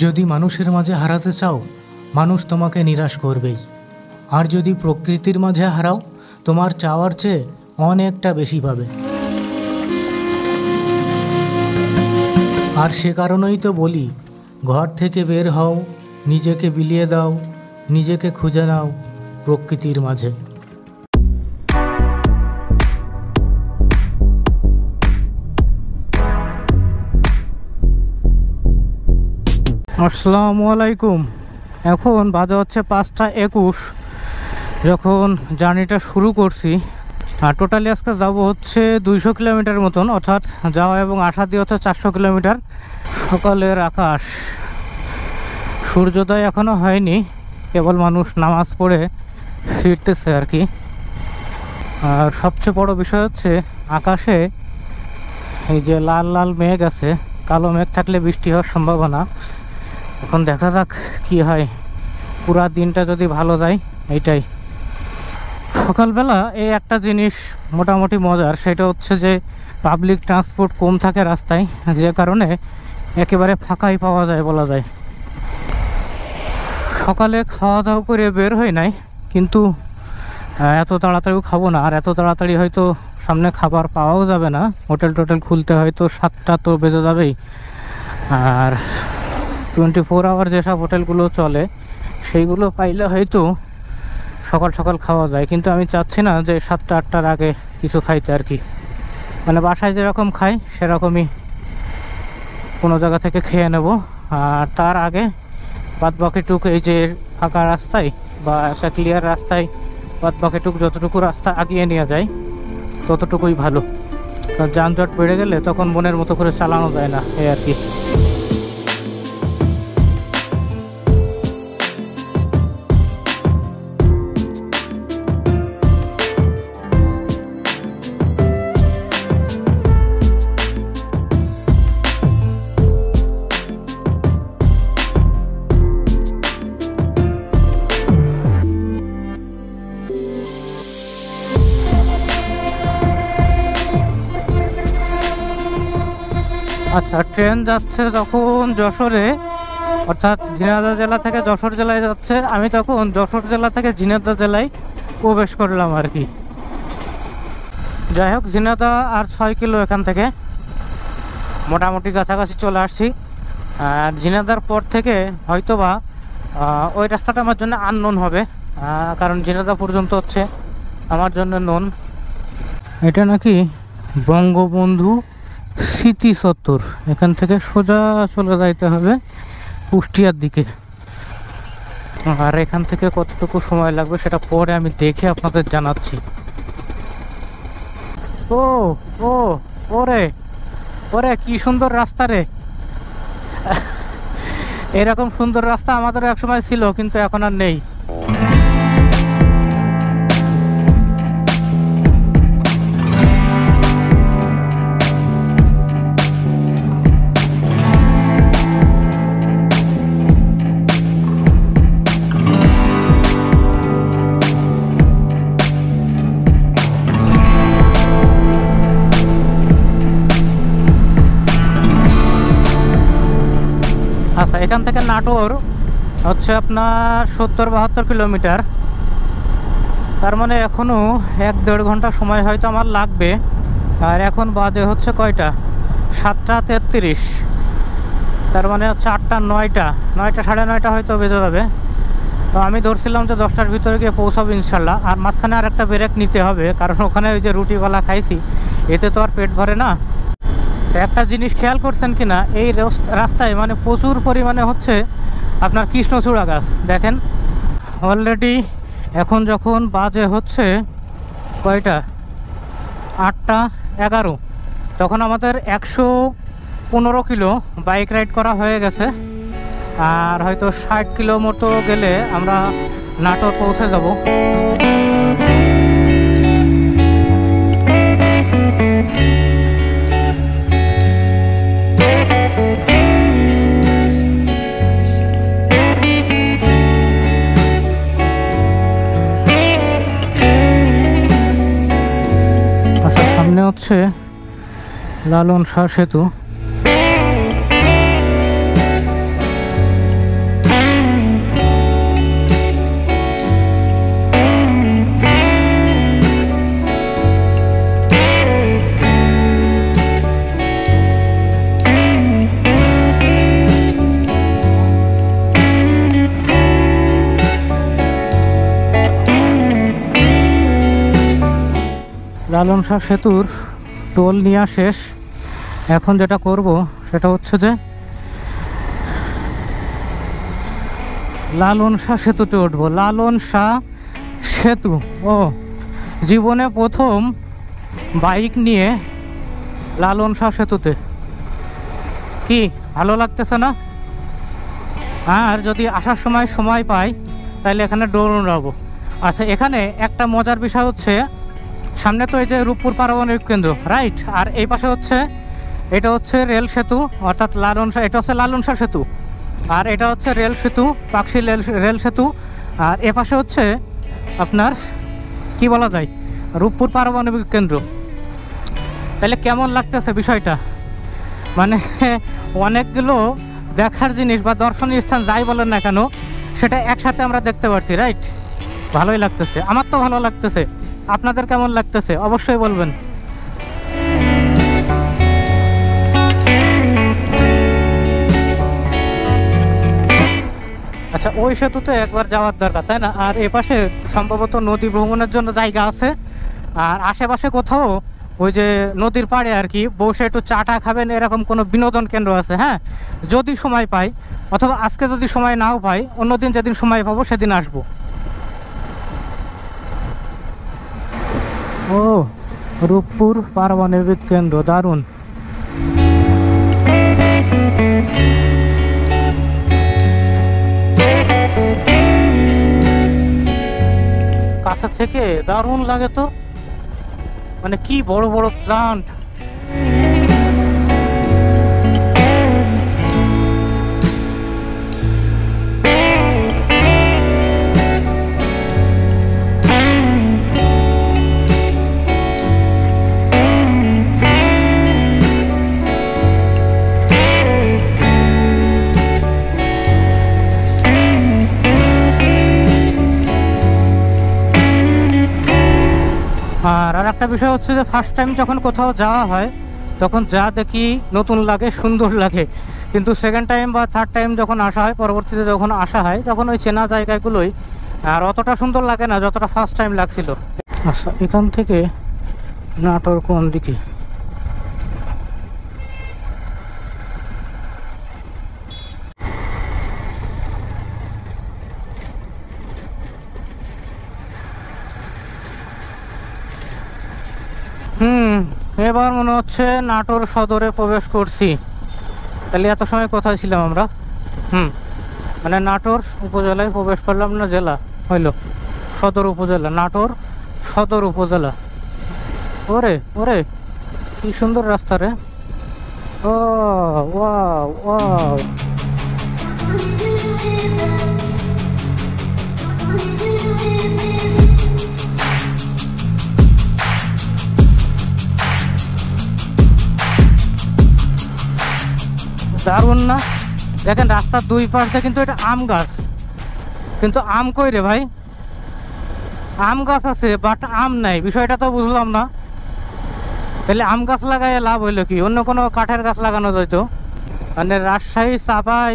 যদি মানুষের মাঝে হারাতে চাও, মানুষ তোমাকে নিরাশ করবেই। আর যদি প্রকৃতির মাঝে হারাও, তোমার চাওয়ার চেয়ে অনেকটা বেশি পাবে। আর সে কারণেই তো বলি, ঘর থেকে বের হও, নিজেকে বিলিয়ে দাও, নিজেকে খুঁজে নাও প্রকৃতির মাঝে। আসসালামু আলাইকুম। এখন বাজে হচ্ছে 5টা 21। যখন জার্নিটা শুরু করছি, আর টোটালি আজকে যাব হচ্ছে 200 কিলোমিটার মতন, অর্থাৎ যাওয়া এবং আসা দিয়ে হচ্ছে 400 কিলোমিটার। সকালের আকাশ, সূর্যোদয় এখনও হয়নি, কেবল মানুষ নামাজ পড়ে ফিরতেছে আর কি। আর সবচেয়ে বড় বিষয় হচ্ছে আকাশে এই যে লাল লাল মেঘ আছে, কালো মেঘ থাকলে বৃষ্টি হওয়ার সম্ভাবনা। এখন দেখা যাক কি হয়, পুরা দিনটা যদি ভালো যায়। এইটাই সকালবেলা এই একটা জিনিস মোটামুটি মজার, সেটা হচ্ছে যে পাবলিক ট্রান্সপোর্ট কম থাকে রাস্তায়, যে কারণে একেবারে ফাঁকাই পাওয়া যায় বলা যায়। সকালে খাওয়া দাওয়া করে বের হই নাই, কিন্তু এত তাড়াতাড়িও খাবো না। আর এত তাড়াতাড়ি হয়তো সামনে খাবার পাওয়াও যাবে না, হোটেল টোটেল খুলতে হয়তো 7টা তো বেজে যাবেই। আর 24 আওয়ার যেসব হোটেলগুলো চলে সেইগুলো পাইলে হয়তো সকাল সকাল খাওয়া যায়, কিন্তু আমি চাচ্ছি না যে 7টা-8টার আগে কিছু খাইতে আর কি। মানে বাসায় যেরকম খাই সেরকমই কোনো জায়গা থেকে খেয়ে নেব। আর তার আগে বাদ বাকিটুক এই যে ফাঁকা রাস্তায় বা একটা ক্লিয়ার রাস্তায় বাদ বাকিটুক যতটুকু রাস্তা আগিয়ে নিয়ে যায় ততটুকুই ভালো। কারণ যানজট বেড়ে গেলে তখন মনের মতো করে চালানো যায় না, এই আর কি। আচ্ছা, ট্রেন যাচ্ছে যখন যশোরে, অর্থাৎ ঝিনাইদহ জেলা থেকে যশোর জেলায় যাচ্ছে, আমি তখন যশোর জেলা থেকে ঝিনাইদহ জেলায় প্রবেশ করলাম আর কি। যাই হোক, ঝিনাইদহ আর 6 কিলো এখান থেকে, মোটামুটি কাছাকাছি চলে আসছি। আর ঝিনাইদহর পর থেকে হয়তোবা ওই রাস্তাটা আমার জন্য আননোন হবে, কারণ ঝিনাইদহ পর্যন্ত হচ্ছে আমার জন্য নোন। এটা নাকি বঙ্গবন্ধু স্মৃতি চত্বর, এখান থেকে সোজা চলে যাইতে হবে কুষ্টিয়ার দিকে। আর এখান থেকে কতটুকু সময় লাগবে সেটা পরে আমি দেখে আপনাদের জানাচ্ছি। ও ও ওরে ওরে, কি সুন্দর রাস্তা রে! এরকম সুন্দর রাস্তা আমাদেরও একসময় ছিল, কিন্তু এখন আর নেই। আচ্ছা, এখান থেকে নাটোর হচ্ছে আপনার 70-72 কিলোমিটার। তার মানে এখনও 1-1.5 ঘন্টা সময় হয়তো আমার লাগবে। আর এখন বাজে হচ্ছে কয়টা? 7টা 33। তার মানে হচ্ছে 8টা 9টা 9টা 9:30 হয়তো বেজে যাবে। তো আমি ধরছিলাম যে 10টার ভিতরে গিয়ে পৌঁছাবো ইনশাল্লাহ। আর মাঝখানে আর একটা ব্রেক নিতে হবে, কারণ ওখানে ওই যে রুটিওয়ালা খাইছি, এতে তো আর পেট ভরে না। একটা জিনিস খেয়াল করছেন কিনা, এই রাস্তায় মানে প্রচুর পরিমাণে হচ্ছে আপনার কৃষ্ণচূড়া গাছ। দেখেন অলরেডি এখন যখন বাজে হচ্ছে কয়টা? 8টা 11, তখন আমাদের 115 কিলো বাইক রাইড করা হয়ে গেছে। আর হয়তো 60 কিলো মতো গেলে আমরা নাটোর পৌঁছে যাব। সামনে হচ্ছে লালন শাহ সেতু। শাহ সেতুর টোল নেওয়া শেষ। এখন যেটা করব সেটা হচ্ছে যে লালন শাহ সেতুতে উঠবো। লালন শাহ সেতু, ও জীবনে প্রথম বাইক নিয়ে লালন শাহ সেতুতে, কি ভালো লাগতেছে না? আর যদি আসার সময় পাই তাহলে এখানে দৌড়াবো। আচ্ছা, এখানে একটা মজার বিষয় হচ্ছে, সামনে তো এই যে রূপপুর পারমাণবিক কেন্দ্র, রাইট, আর এই পাশে হচ্ছে এটা হচ্ছে রেল সেতু, অর্থাৎ লালন শাহ, এটা হচ্ছে লালন শাহ সেতু, আর এটা হচ্ছে রেল সেতু, পাকশি রেল সেতু, আর এ পাশে হচ্ছে আপনার কি বলা যায় রূপপুর পারমাণবিক কেন্দ্র। তাহলে কেমন লাগতেছে বিষয়টা? মানে অনেকগুলো দেখার জিনিস বা দর্শনীয় স্থান যাই বলেন না কেন, সেটা একসাথে আমরা দেখতে পাচ্ছি, রাইট। ভালোই লাগতেছে, আমার তো ভালো লাগতেছে। আপনাদের কেমন লাগতেছে অবশ্যই বলবেন। আচ্ছা, ওই সেতুতে একবার যাওয়ার দরকার, তাই না? আর এপাশে সম্ভবত নদী ভ্রমণের জন্য জায়গা আছে, আর আশেপাশে কোথাও ওই যে নদীর পাড়ে আর কি বসে একটু চাটা খাবেন, এরকম কোনো বিনোদন কেন্দ্র আছে। হ্যাঁ, যদি সময় পাই, অথবা আজকে যদি সময় নাও পাই, অন্যদিন যেদিন সময় পাবো সেদিন আসবো। ও, রূপপুর পারমাণবিক কেন্দ্র, দারুণ। কাছে থেকে দারুণ লাগে তো, মানে কি বড় বড় প্লান্ট। আর একটা বিষয় হচ্ছে যে ফার্স্ট টাইম যখন কোথাও যাওয়া হয় তখন যা দেখি নতুন লাগে, সুন্দর লাগে, কিন্তু সেকেন্ড টাইম বা থার্ড টাইম যখন আসা হয়, পরবর্তীতে যখন আসা হয়, তখন ওই চেনা জায়গাগুলোই আর অতটা সুন্দর লাগে না যতটা ফার্স্ট টাইম লাগছিল। আচ্ছা, এখান থেকে নাটোর কোন দিকে? এবার মনে হচ্ছে নাটোর সদরে প্রবেশ করছি। তাহলে এত সময় কোথায় ছিলাম আমরা? মানে নাটোর উপজেলায় প্রবেশ করলাম না, জেলা হইল সদর উপজেলা, নাটোর সদর উপজেলা। ওরে ওরে, কি সুন্দর রাস্তা রে। ও ওয়াও ওয়াও, দারুণ না? দেখেন রাস্তার দুই পাশে কিন্তু এটা আম গাছ, কিন্তু আম কই রে ভাই? আম গাছ আছে বাট আম নাই, বিষয়টা তো বুঝলাম না। তাহলে আম গাছ লাগাই লাভ হইলো কি? অন্য কোনো কাঠের গাছ লাগানো যেত। মানে রাজশাহী, চাপাই,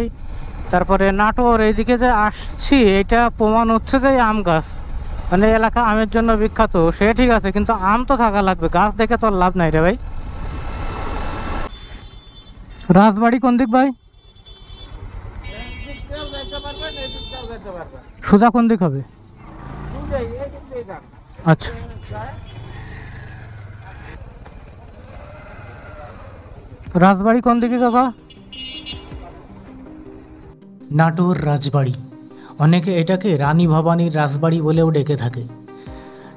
তারপরে নাটোর, এইদিকে যে আসছি এটা প্রমাণ হচ্ছে যে আম গাছ, মানে এলাকা আমের জন্য বিখ্যাত। সে ঠিক আছে, কিন্তু আম তো থাকা লাগবে, গাছ দেখে তো লাভ নাই রে ভাই। রাজবাড়ি কোন দিক ভাই? সোজা কোন দিক হবে? আচ্ছা, রাজবাড়ি কোন দিকে কাকা? নাটোর রাজবাড়ি, অনেকে এটাকে রানী ভবানীর রাজবাড়ি বলেও ডেকে থাকে।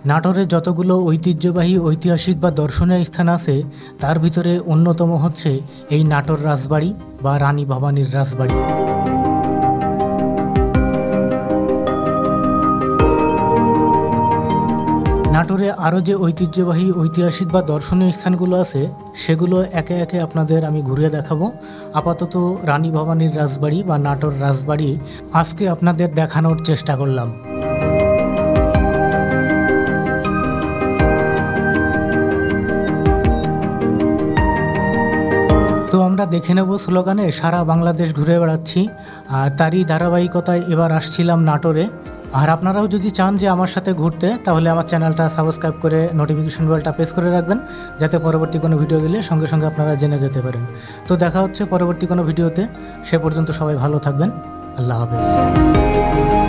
নাটোরে যতগুলো ঐতিহ্যবাহী, ঐতিহাসিক বা দর্শনীয় স্থান আছে তার ভিতরে অন্যতম হচ্ছে এই নাটোর রাজবাড়ি বা রানী ভবানীর রাজবাড়ি। নাটোরে আরও যে ঐতিহ্যবাহী, ঐতিহাসিক বা দর্শনীয় স্থানগুলো আছে সেগুলো একে একে আপনাদের আমি ঘুরে দেখাবো। আপাতত রানী ভবানীর রাজবাড়ি বা নাটোর রাজবাড়ি আজকে আপনাদের দেখানোর চেষ্টা করলাম। তো আমরা দেখে নেব স্লোগানে সারা বাংলাদেশ ঘুরে বেড়াচ্ছি, আর তারই ধারাবাহিকতায় এবার আসছিলাম নাটোরে। আর আপনারাও যদি চান যে আমার সাথে ঘুরতে, তাহলে আমার চ্যানেলটা সাবস্ক্রাইব করে নোটিফিকেশন বেলটা প্রেস করে রাখবেন, যাতে পরবর্তী কোনো ভিডিও দিলে সঙ্গে সঙ্গে আপনারা জেনে যেতে পারেন। তো দেখা হচ্ছে পরবর্তী কোনো ভিডিওতে। সে পর্যন্ত সবাই ভালো থাকবেন। আল্লাহ হাফেজ।